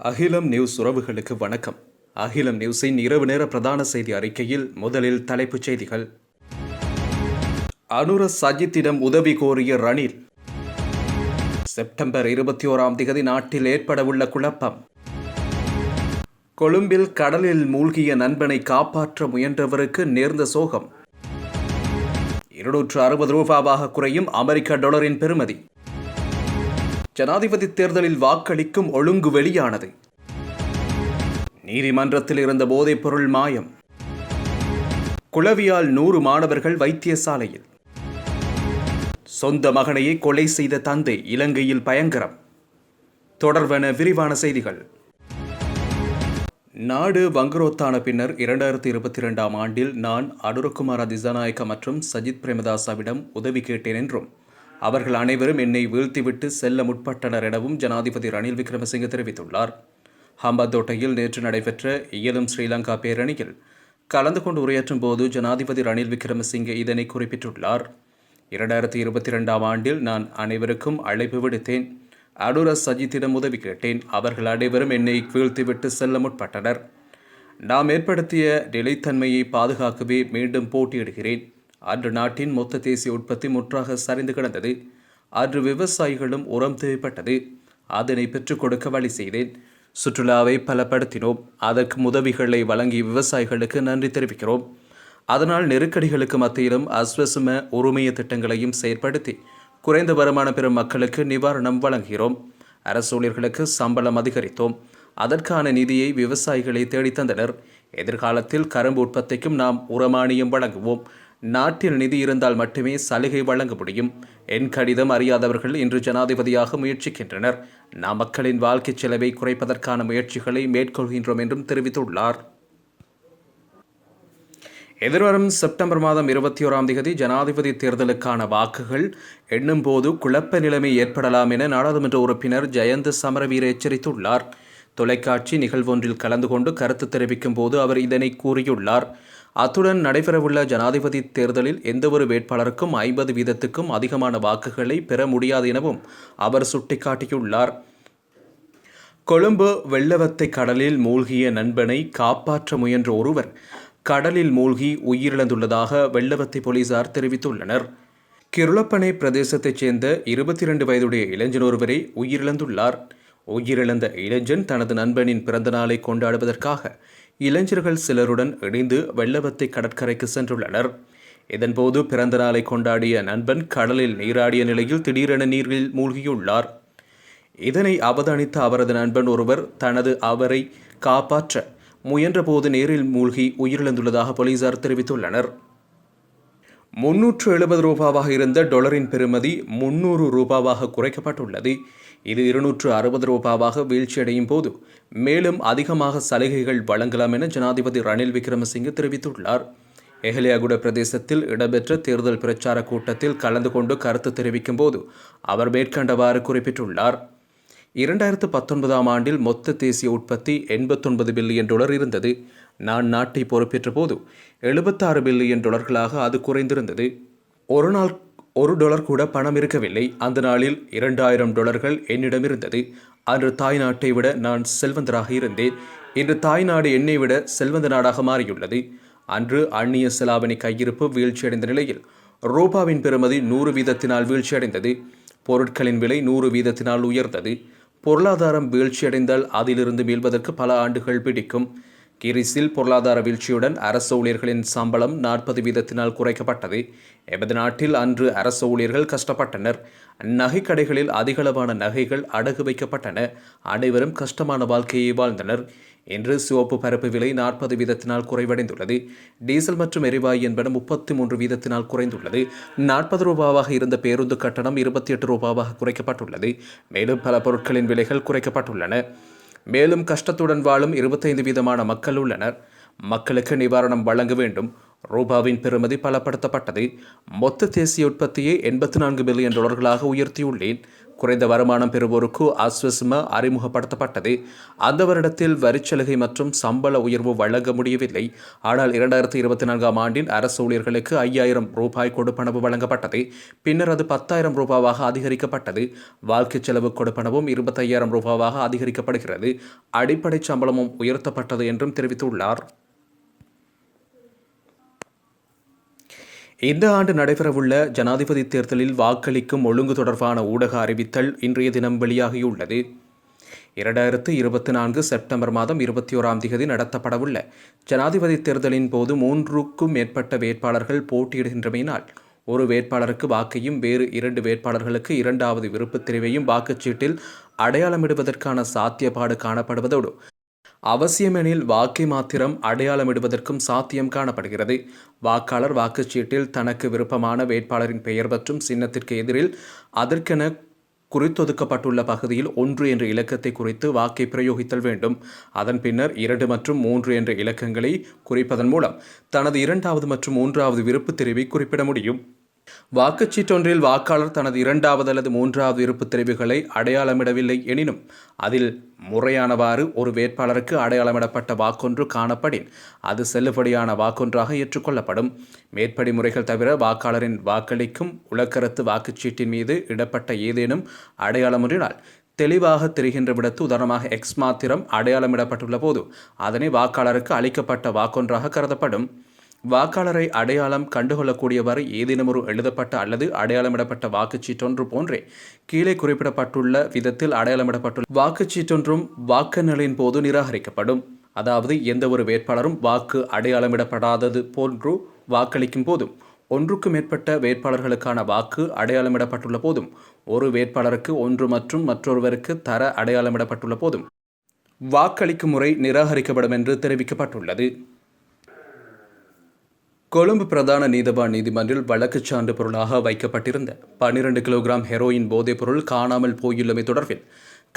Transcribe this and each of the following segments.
அகிலம் நியூஸ் உறவுகளுக்கு வணக்கம். அகிலம் நியூஸின் இரவு நேர பிரதான செய்தி அறிக்கையில் முதலில் தலைப்புச் செய்திகள். அனுர சஜித்திடம் உதவி கோரிய ரணில். செப்டம்பர் 21 நாட்டில் ஏற்படவுள்ள குழப்பம். கொழும்பில் கடலில் மூழ்கிய நண்பனை காப்பாற்ற முயன்றவருக்கு நேர்ந்த சோகம். 260 ரூபாவாக குறையும் அமெரிக்க டாலரின் பெறுமதி. ஜனாதிபதி தேர்தலில் வாக்களிக்கும் ஒழுங்கு வெளியானது. நீதிமன்றத்தில் இருந்த போதைப்பொருள் மாயம். குளவியால் 100 மாணவர்கள் வைத்தியசாலையில். சொந்த மகனையே கொலை செய்த தந்தை இலங்கையில் பயங்கரம். தொடர்வன விரிவான செய்திகள். நாடு வங்குரோத்தான பின்னர் 2022 ஆண்டில் நான் அனுரகுமார திசாநாயக்க மற்றும் சஜித் பிரேமதாசவிடம் உதவி கேட்டேன் என்றும் அவர்கள் அனைவரும் என்னை வீழ்த்திவிட்டு செல்ல முற்பட்டனர் எனவும் ஜனாதிபதி ரணில் விக்ரமசிங்க தெரிவித்துள்ளார். ஹம்பந்தோட்டையில் நேற்று நடைபெற்ற இயலும் ஸ்ரீலங்கா பேரணியில் கலந்து கொண்டு உரையாற்றும் போது ஜனாதிபதி ரணில் விக்ரமசிங்கே இதனை குறிப்பிட்டுள்ளார். 2022 ஆண்டில் நான் அனைவருக்கும் அழைப்பு விடுத்தேன். அனுர சஜித்திடம் உதவி கேட்டேன். அவர்கள் அனைவரும் என்னை வீழ்த்திவிட்டு செல்ல முற்பட்டனர். நாம் ஏற்படுத்திய நிலைத்தன்மையை பாதுகாக்கவே மீண்டும் போட்டியிடுகிறேன். அன்று நாட்டின் மொத்த தேசிய உற்பத்தி முற்றாக சரிந்து கிடந்தது. அன்று விவசாயிகளும் உரம் தேவைப்பட்டது. அதனை பெற்றுக் கொடுக்க வழி செய்தேன். சுற்றுலாவை பலப்படுத்தினோம். அதற்கு உதவிகளை வழங்கி விவசாயிகளுக்கு நன்றி தெரிவிக்கிறோம். அதனால் நெருக்கடிகளுக்கு மத்தியிலும் அஸ்வசும உரிமைய திட்டங்களையும் செயற்படுத்தி குறைந்த வருமானம் பெறும் மக்களுக்கு நிவாரணம் வழங்குகிறோம். அரசு ஊழியர்களுக்கு சம்பளம் அதிகரித்தோம். அதற்கான நிதியை விவசாயிகளை தேடித்தந்தனர். எதிர்காலத்தில் கரும்பு உற்பத்திக்கும் நாம் உரமானியம் வழங்குவோம். நாட்டில் நிதி இருந்தால் மட்டுமே சலுகை வழங்க முடியும். என் கடிதம் அறியாதவர்கள் இன்று ஜனாதிபதியாக முயற்சிக்கின்றனர். நாம் மக்களின் வாழ்க்கை செலவை குறைப்பதற்கான முயற்சிகளை மேற்கொள்கின்றோம் என்றும் தெரிவித்துள்ளார். எதிர்வரும் செப்டம்பர் 21 ஜனாதிபதி தேர்தலுக்கான வாக்குகள் எண்ணும் போது குழப்ப நிலைமை ஏற்படலாம் என நாடாளுமன்ற உறுப்பினர் ஜயந்த சமரவீர எச்சரித்துள்ளார். தொலைக்காட்சி நிகழ்வொன்றில் கலந்து கொண்டு கருத்து தெரிவிக்கும் போது அவர் இதனை கூறியுள்ளார். அத்துடன் நடைபெறவுள்ள ஜனாதிபதி தேர்தலில் எந்தவொரு வேட்பாளருக்கும் 50% அதிகமான வாக்குகளை பெற முடியாது எனவும் அவர் சுட்டிக்காட்டியுள்ளார். கொழும்பு வெள்ளவத்தை கடலில் மூழ்கிய நண்பனை காப்பாற்ற முயன்ற ஒருவர் கடலில் மூழ்கி உயிரிழந்துள்ளதாக வெள்ளவத்தை போலீசார் தெரிவித்துள்ளனர். கிருளப்பனை பிரதேசத்தைச் சேர்ந்த 22 வயதுடைய இளைஞன் ஒருவரை உயிரிழந்துள்ளார். உயிரிழந்த இளைஞன் தனது நண்பனின் பிறந்த நாளை கொண்டாடுவதற்காக இளைஞர்கள் சிலருடன் இணைந்து வெள்ளவத்தை கடற்கரைக்கு சென்றுள்ளனர். இதன்போது பிறந்த நாளை கொண்டாடிய நண்பன் கடலில் நீராடிய நிலையில் திடீரென நீரில் மூழ்கியுள்ளார். இதனை அவதானித்த அவரது நண்பன் ஒருவர் அவரை காப்பாற்ற முயன்றபோது நீரில் மூழ்கி உயிரிழந்துள்ளதாக போலீசார் தெரிவித்துள்ளனர். 370 ரூபாவாக இருந்த டாலரின் பெறுமதி 300 ரூபாவாக குறைக்கப்பட்டுள்ளது. இது 260 ரூபாவாக வீழ்ச்சியடையும் போது மேலும் அதிகமாக சலுகைகள் வழங்கலாம் என ஜனாதிபதி ரணில் விக்ரமசிங்கே தெரிவித்துள்ளார். எஹலியாகுட பிரதேசத்தில் இடம்பெற்ற தேர்தல் பிரச்சார கூட்டத்தில் கலந்து கொண்டு கருத்து தெரிவிக்கும் போது அவர் மேற்கண்டவாறு குறிப்பிட்டுள்ளார். 2019 ஆண்டில் மொத்த தேசிய உற்பத்தி 89 பில்லியன் டாலர் இருந்தது. நான் நாட்டை பொறுப்பேற்ற போது 76 பில்லியன் டாலர்களாக அது குறைந்திருந்தது. ஒரு நாள் $1 கூட பணம் இருக்கவில்லை. அந்த நாளில் 2000 டாலர்கள் என்னிடம் இருந்தது. அன்று தாய் நாட்டை விட நான் செல்வந்தராக இருந்தேன். இன்று தாய்நாடு என்னை விட செல்வந்த நாடாக மாறியுள்ளது. அன்று அந்நிய செலாவணி கையிருப்பு வீழ்ச்சியடைந்த நிலையில் ரூபாவின் பெறுமதி 100% வீழ்ச்சியடைந்தது. பொருட்களின் விலை 100% உயர்ந்தது. பொருளாதாரம் வீழ்ச்சியடைந்தால் அதிலிருந்து மீள்வதற்கு பல ஆண்டுகள் பிடிக்கும். கிரீஸில் பொருளாதார வீழ்ச்சியுடன் அரசு ஊழியர்களின் சம்பளம் 40% குறைக்கப்பட்டது. எமது நாட்டில் அன்று அரசு ஊழியர்கள் கஷ்டப்பட்டனர். நகைக்கடைகளில் அதிகளவான நகைகள் அடகு வைக்கப்பட்டன. அனைவரும் கஷ்டமான வாழ்க்கையை வாழ்ந்தனர். இன்று சிவப்பு பருப்பு விலை 40% குறைவடைந்துள்ளது. டீசல் மற்றும் எரிவாயு என்பன 33% குறைந்துள்ளது. 40 ரூபாவாக இருந்த பேருந்து கட்டணம் 28 ரூபாவாக குறைக்கப்பட்டுள்ளது. மேலும் பல பொருட்களின் விலைகள் குறைக்கப்பட்டுள்ளன. மேலும் கஷ்டத்துடன் வாழும் 25% மக்கள் உள்ளனர். மக்களுக்கு நிவாரணம் வழங்க வேண்டும். ரூபாவின் பெறுமதி பலப்படுத்தப்பட்டது. மொத்த தேசிய உற்பத்தியை 84 பில்லியன் டாலர்களாக உயர்த்தியுள்ளேன். குறைந்த வருமானம் பெறுவோருக்கு அஸ்வஸ்ம அறிமுகப்படுத்தப்பட்டது. அந்த வருடத்தில் வரிச்சலுகை மற்றும் சம்பள உயர்வு வழங்க முடியவில்லை. ஆனால் 2024ஆம் ஆண்டில் அரசு ஊழியர்களுக்கு 5000 ரூபாய் கொடுப்பனவு வழங்கப்பட்டது. பின்னர் அது 10,000 ரூபாவாக அதிகரிக்கப்பட்டது. வாழ்க்கை செலவு கொடுப்பனவும் 25,000 ரூபாவாக அதிகரிக்கப்படுகிறது. அடிப்படை சம்பளமும் உயர்த்தப்பட்டது என்றும் தெரிவித்துள்ளார். இந்த ஆண்டு நடைபெறவுள்ள ஜனாதிபதி தேர்தலில் வாக்களிக்கும் ஒழுங்கு தொடர்பான ஊடக அறிவித்தல் இன்றைய தினம் வெளியாகியுள்ளது. 2024 செப்டம்பர் மாதம் 21ஆம் தேதி நடத்தப்படவுள்ள ஜனாதிபதி தேர்தலின் போது 3க்கும் மேற்பட்ட வேட்பாளர்கள் போட்டியிடுகின்றமையினால் ஒரு வேட்பாளருக்கு வாக்கையும் வேறு 2 வேட்பாளர்களுக்கு 2வது விருப்பத் தெரிவையும் வாக்குச்சீட்டில் அடையாளமிடுவதற்கான சாத்தியப்பாடு காணப்படுவதோடு அவசியமெனில் வாக்கை மாத்திரம் அடையாளமிடுவதற்கும் சாத்தியம் காணப்படுகிறது. வாக்காளர் வாக்குச்சீட்டில் தனக்கு விருப்பமான வேட்பாளரின் பெயர் மற்றும் சின்னத்திற்கு எதிரில் அதற்கென குறித்தொதுக்கப்பட்டுள்ள பகுதியில் 1 என்ற இலக்கத்தை குறித்து வாக்கை பிரயோகித்தல் வேண்டும். அதன் பின்னர் 2 மற்றும் 3 என்ற இலக்கங்களை குறிப்பதன் மூலம் தனது 2வது மற்றும் 3வது விருப்பத் தெரிவை குறிப்பிட முடியும். வாக்குச்சீட்டொன்றில் வாக்காளர் தனது 2வது அல்லது 3வது விருப்பத் தெரிவுகளை அடையாளமிடவில்லை எனினும் அதில் முறையானவாறு ஒரு வேட்பாளருக்கு அடையாளமிடப்பட்ட வாக்கொன்று காணப்படின் அது செல்லுபடியான வாக்கொன்றாக ஏற்றுக்கொள்ளப்படும். மேற்படி முறைகள் தவிர வாக்காளரின் வாக்களிக்கும் உளக்கருத்து வாக்குச்சீட்டின் மீது இடப்பட்ட ஏதேனும் அடையாளமொன்றினால் தெளிவாக தெரிகின்ற விடத்து உதாரணமாக எக்ஸ் மாத்திரம் அடையாளமிடப்பட்டுள்ள போது அதனை வாக்காளருக்கு அளிக்கப்பட்ட வாக்கொன்றாக கருதப்படும். வாக்காளரை அடையாளம் கண்டுகொள்ளக்கூடியவாறு ஏதேனும் ஒரு எழுதப்பட்ட அல்லது அடையாளமிடப்பட்ட வாக்குச்சீட்டொன்று போன்றே கீழே குறிப்பிடப்பட்டுள்ள விதத்தில் அடையாளமிடப்பட்டுள்ள வாக்குச்சீட்டொன்றும் வாக்கெண்ணலின் போது நிராகரிக்கப்படும். அதாவது எந்த ஒரு வேட்பாளரும் வாக்கு அடையாளமிடப்படாதது போன்று வாக்களிக்கும் போதும் 1க்கும் மேற்பட்ட வேட்பாளர்களுக்கான வாக்கு அடையாளமிடப்பட்டுள்ள போதும் ஒரு வேட்பாளருக்கு 1 மற்றும் மற்றொருவருக்கு தர அடையாளமிடப்பட்டுள்ள போதும் வாக்களிக்கும் முறை நிராகரிக்கப்படும் என்று தெரிவிக்கப்பட்டுள்ளது. கொழும்பு பிரதான நீதவான் நீதிமன்றில் வழக்குச் சான்று பொருளாக வைக்கப்பட்டிருந்த 12 கிலோகிராம் ஹெரோயின் போதைப்பொருள் காணாமல் போயுள்ளமை தொடர்பில்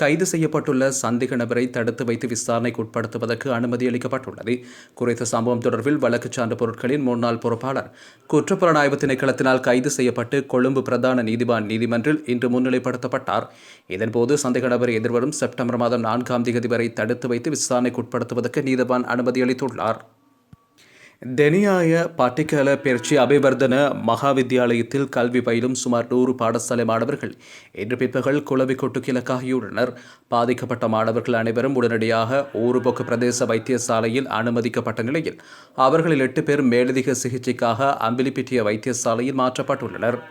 கைது செய்யப்பட்டுள்ள சந்தேக நபரை தடுத்து வைத்து விசாரணைக்கு உட்படுத்துவதற்கு அனுமதி அளிக்கப்பட்டுள்ளது. குறித்த சம்பவம் தொடர்பில் வழக்குச் சான்று பொருட்களின் முன்னாள் பொறுப்பாளர் குற்றப்புலனாய்வு திணைக்களத்தினால் கைது செய்யப்பட்டு கொழும்பு பிரதான நீதிவான் நீதிமன்றில் இன்று முன்னிலைப்படுத்தப்பட்டார். இதன்போது சந்தேக நபரை எதிர்வரும் செப்டம்பர் மாதம் 4ஆம் தேதி வரை தடுத்து வைத்து விசாரணைக்கு உட்படுத்துவதற்கு நீதிவான் அனுமதி அளித்துள்ளார். தெனியாய பட்டிக்கல பெர்ச்சி அபிவர்தன மகாவித்தியாலயத்தில் கல்வி பயிலும் சுமார் 100 பாடசாலை மாணவர்கள் இன்று பிற்பகல் குளவிக்கொட்டுக்கு இலக்காகியுள்ளனர். பாதிக்கப்பட்ட மாணவர்கள் அனைவரும் உடனடியாக ஊருபோக்கு பிரதேச வைத்தியசாலையில் அனுமதிக்கப்பட்ட நிலையில் அவர்களில் 8 பேர் மேலதிக சிகிச்சைக்காக அம்பிலிப்பிட்டிய வைத்தியசாலையில் மாற்றப்பட்டுள்ளனர்.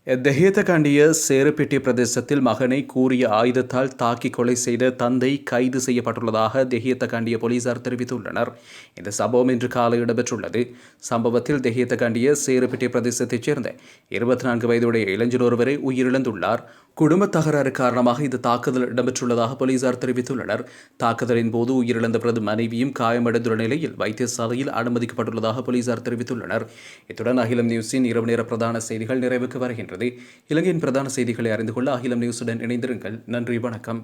தெஹியத்தகண்டிய சேருப்பிட்டி பிரதேசத்தில் மகனை கூறிய ஆயுதத்தால் தாக்கி கொலை செய்த தந்தை கைது செய்யப்பட்டுள்ளதாக தெஹியத்தகண்டிய போலீசார் தெரிவித்துள்ளனர். இந்த சம்பவம் இன்று காலை இடம்பெற்றுள்ளது. சம்பவத்தில் தெஹியத்தகண்டிய சேருப்பிட்டி பிரதேசத்தைச் சேர்ந்த 24 வயதுடைய இளைஞர் ஒருவரை உயிரிழந்துள்ளார். குடும்ப தகராறு காரணமாக இந்த தாக்குதல் இடம்பெற்றுள்ளதாக போலீசார் தெரிவித்துள்ளனர். தாக்குதலின் போது உயிரிழந்த பிரது மனைவியும் காயமடைந்துள்ள நிலையில் வைத்தியசாலையில் அனுமதிக்கப்பட்டுள்ளதாக போலீசார் தெரிவித்துள்ளனர். இத்துடன் அகிலம் நியூஸின் இரவு நேர பிரதான செய்திகள் நிறைவுக்கு வருகின்றது. இலங்கையின் பிரதான செய்திகளை அறிந்து கொள்ள அகிலம் நியூஸுடன் இணைந்திருங்கள். நன்றி, வணக்கம்.